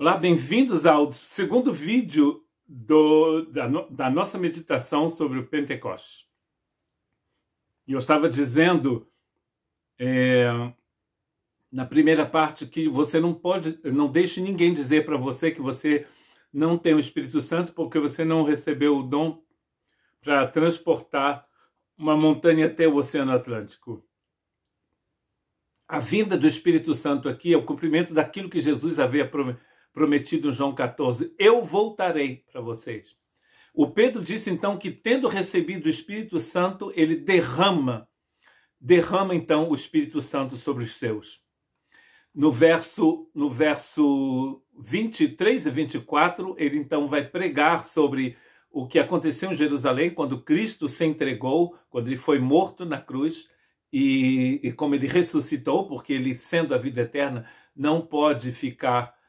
Olá, bem-vindos ao segundo vídeo da nossa meditação sobre o Pentecostes. E eu estava dizendo na primeira parte que você não deixe ninguém dizer para você que você não tem o Espírito Santo porque você não recebeu o dom para transportar uma montanha até o Oceano Atlântico. A vinda do Espírito Santo aqui é o cumprimento daquilo que Jesus havia prometido em João 14. Eu voltarei para vocês. O Pedro disse então que, tendo recebido o Espírito Santo, ele derrama então o Espírito Santo sobre os seus. No verso 23 e 24, ele então vai pregar sobre o que aconteceu em Jerusalém quando Cristo se entregou, quando ele foi morto na cruz e como ele ressuscitou, porque ele, sendo a vida eterna, não pode ficar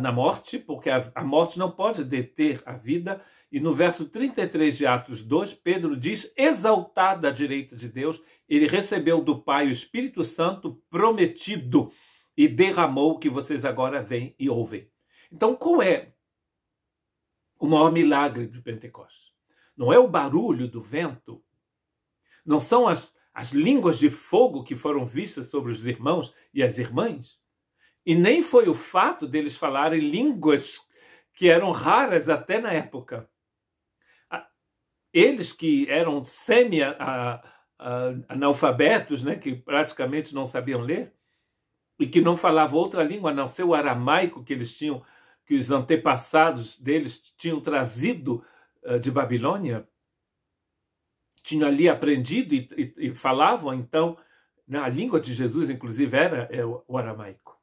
na morte, porque a morte não pode deter a vida. E no verso 33 de Atos 2, Pedro diz, exaltado à direita de Deus, ele recebeu do Pai o Espírito Santo prometido e derramou o que vocês agora veem e ouvem. Então, qual é o maior milagre do Pentecostes? Não é o barulho do vento, não são as línguas de fogo que foram vistas sobre os irmãos e as irmãs, e nem foi o fato deles falarem línguas que eram raras até na época. Eles que eram semi-analfabetos, né, que praticamente não sabiam ler, e que não falavam outra língua a não ser o aramaico que eles tinham, que os antepassados deles tinham trazido de Babilônia, tinham ali aprendido e falavam, então, a língua de Jesus, inclusive, era o aramaico.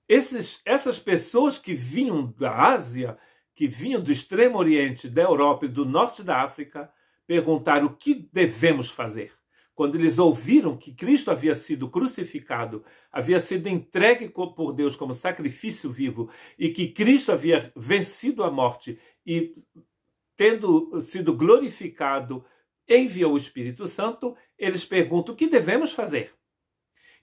Essas pessoas que vinham da Ásia, que vinham do Extremo Oriente, da Europa e do Norte da África, perguntaram o que devemos fazer. Quando eles ouviram que Cristo havia sido crucificado, havia sido entregue por Deus como sacrifício vivo e que Cristo havia vencido a morte e, tendo sido glorificado, enviou o Espírito Santo, eles perguntam o que devemos fazer.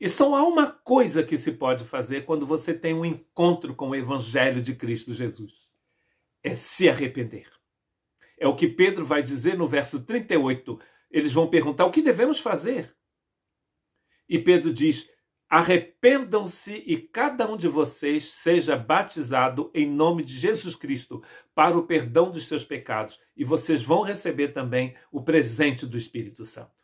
E só há uma coisa que se pode fazer quando você tem um encontro com o Evangelho de Cristo Jesus. É se arrepender. É o que Pedro vai dizer no verso 38. Eles vão perguntar o que devemos fazer. E Pedro diz, arrependam-se e cada um de vocês seja batizado em nome de Jesus Cristo para o perdão dos seus pecados. E vocês vão receber também o presente do Espírito Santo.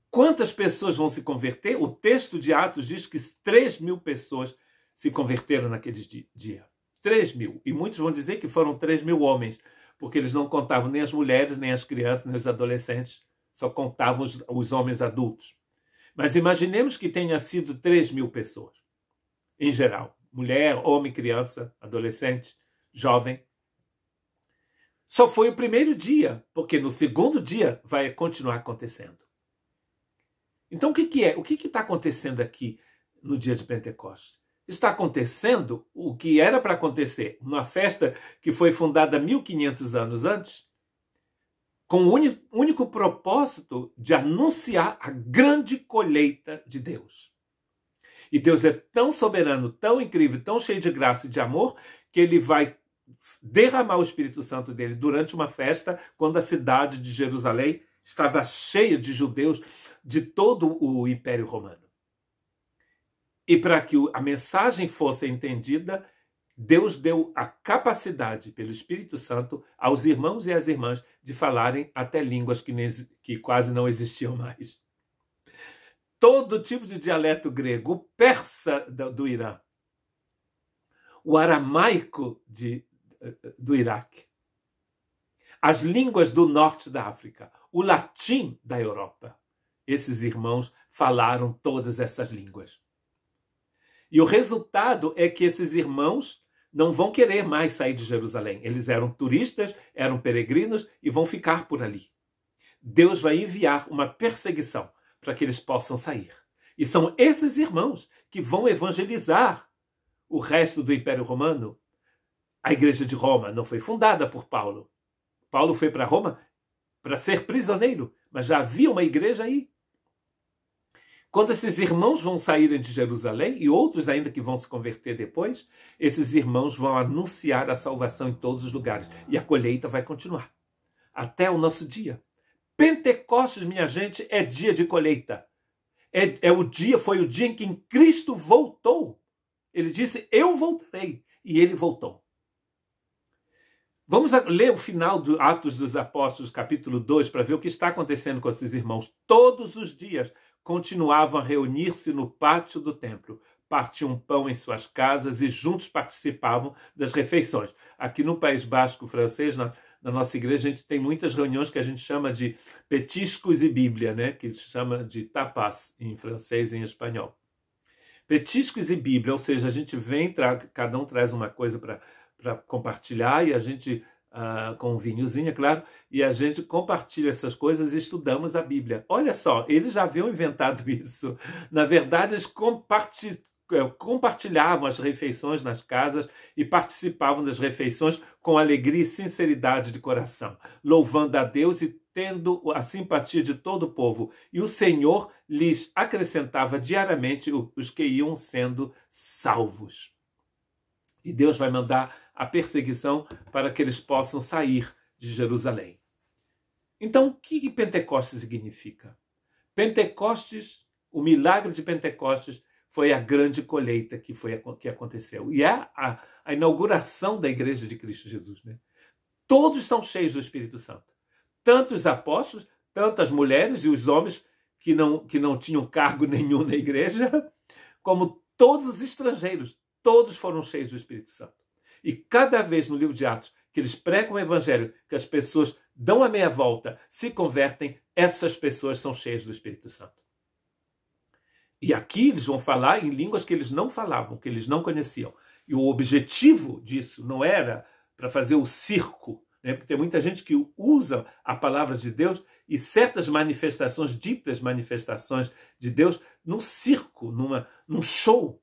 Quantas pessoas vão se converter? O texto de Atos diz que 3.000 pessoas se converteram naquele dia. 3.000. E muitos vão dizer que foram 3.000 homens, porque eles não contavam nem as mulheres, nem as crianças, nem os adolescentes, só contavam os homens adultos. Mas imaginemos que tenha sido 3.000 pessoas, em geral. Mulher, homem, criança, adolescente, jovem. Só foi o primeiro dia, porque no segundo dia vai continuar acontecendo. Então, o que é? O que está acontecendo aqui no dia de Pentecostes? Está acontecendo o que era para acontecer, uma festa que foi fundada 1.500 anos antes, com o único propósito de anunciar a grande colheita de Deus. E Deus é tão soberano, tão incrível, tão cheio de graça e de amor, que ele vai derramar o Espírito Santo dele durante uma festa, quando a cidade de Jerusalém estava cheia de judeus de todo o Império Romano. E para que a mensagem fosse entendida, Deus deu a capacidade, pelo Espírito Santo, aos irmãos e às irmãs de falarem até línguas que quase não existiam mais. Todo tipo de dialeto grego, o persa do Irã, o aramaico do Iraque, as línguas do norte da África, o latim da Europa. Esses irmãos falaram todas essas línguas. E o resultado é que esses irmãos não vão querer mais sair de Jerusalém. Eles eram turistas, eram peregrinos e vão ficar por ali. Deus vai enviar uma perseguição para que eles possam sair. E são esses irmãos que vão evangelizar o resto do Império Romano. A Igreja de Roma não foi fundada por Paulo. Paulo foi para Roma para ser prisioneiro, mas já havia uma igreja aí. Quando esses irmãos vão saírem de Jerusalém, e outros ainda que vão se converter depois, esses irmãos vão anunciar a salvação em todos os lugares. E a colheita vai continuar até o nosso dia. Pentecostes, minha gente, é dia de colheita. Foi o dia em que Cristo voltou. Ele disse, eu voltarei. E ele voltou. Vamos ler o final do Atos dos Apóstolos, capítulo 2, para ver o que está acontecendo com esses irmãos. Todos os dias continuavam a reunir-se no pátio do templo, partiam pão em suas casas e juntos participavam das refeições. Aqui no País Basco francês, na nossa igreja, a gente tem muitas reuniões que a gente chama de petiscos e Bíblia, né? Que se chama de tapas em francês e em espanhol. Petiscos e Bíblia, ou seja, a gente vem, cada um traz uma coisa para compartilhar e a gente, com um vinhozinho, é claro, e a gente compartilha essas coisas e estudamos a Bíblia. Olha só, eles já haviam inventado isso. Na verdade, eles compartilhavam as refeições nas casas e participavam das refeições com alegria e sinceridade de coração, louvando a Deus e tendo a simpatia de todo o povo. E o Senhor lhes acrescentava diariamente os que iam sendo salvos. E Deus vai mandar a perseguição para que eles possam sair de Jerusalém. Então, o que Pentecostes significa? Pentecostes, o milagre de Pentecostes, foi a grande colheita que aconteceu. E é a inauguração da Igreja de Cristo Jesus. Né? Todos são cheios do Espírito Santo. Tanto os apóstolos, tanto as mulheres e os homens que não tinham cargo nenhum na igreja, como todos os estrangeiros. Todos foram cheios do Espírito Santo. E cada vez no livro de Atos que eles pregam o evangelho, que as pessoas dão a meia volta, se convertem, essas pessoas são cheias do Espírito Santo. E aqui eles vão falar em línguas que eles não falavam, que eles não conheciam. E o objetivo disso não era para fazer o circo, né? Porque tem muita gente que usa a palavra de Deus e certas manifestações, ditas manifestações de Deus, num circo, num show.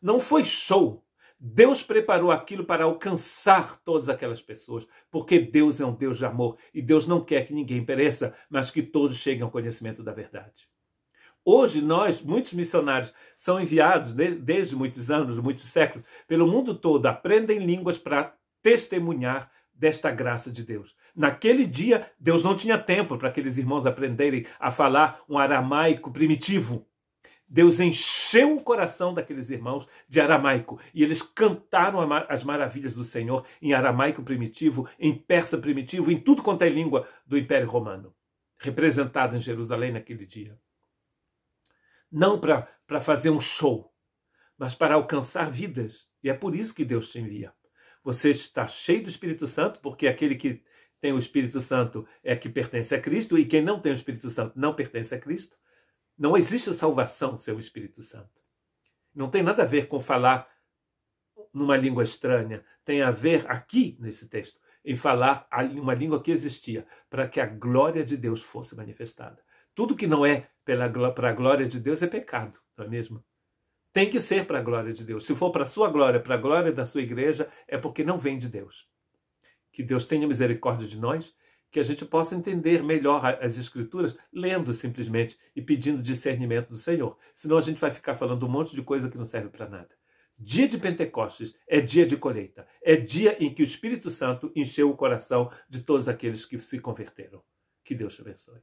Não foi show. Deus preparou aquilo para alcançar todas aquelas pessoas, porque Deus é um Deus de amor e Deus não quer que ninguém pereça, mas que todos cheguem ao conhecimento da verdade. Hoje muitos missionários, são enviados desde muitos anos, muitos séculos, pelo mundo todo, aprendem línguas para testemunhar desta graça de Deus. Naquele dia, Deus não tinha tempo para aqueles irmãos aprenderem a falar um aramaico primitivo. Deus encheu o coração daqueles irmãos de aramaico e eles cantaram as maravilhas do Senhor em aramaico primitivo, em persa primitivo, em tudo quanto é língua do Império Romano, representado em Jerusalém naquele dia. Não para fazer um show, mas para alcançar vidas. E é por isso que Deus te envia. Você está cheio do Espírito Santo, porque aquele que tem o Espírito Santo é que pertence a Cristo, e quem não tem o Espírito Santo não pertence a Cristo. Não existe salvação sem o Espírito Santo. Não tem nada a ver com falar numa língua estranha. Tem a ver, aqui nesse texto, em falar uma língua que existia, para que a glória de Deus fosse manifestada. Tudo que não é para a glória de Deus é pecado, não é mesmo? Tem que ser para a glória de Deus. Se for para a sua glória, para a glória da sua igreja, é porque não vem de Deus. Que Deus tenha misericórdia de nós, que a gente possa entender melhor as Escrituras, lendo simplesmente e pedindo discernimento do Senhor. Senão a gente vai ficar falando um monte de coisa que não serve para nada. Dia de Pentecostes é dia de colheita. É dia em que o Espírito Santo encheu o coração de todos aqueles que se converteram. Que Deus te abençoe.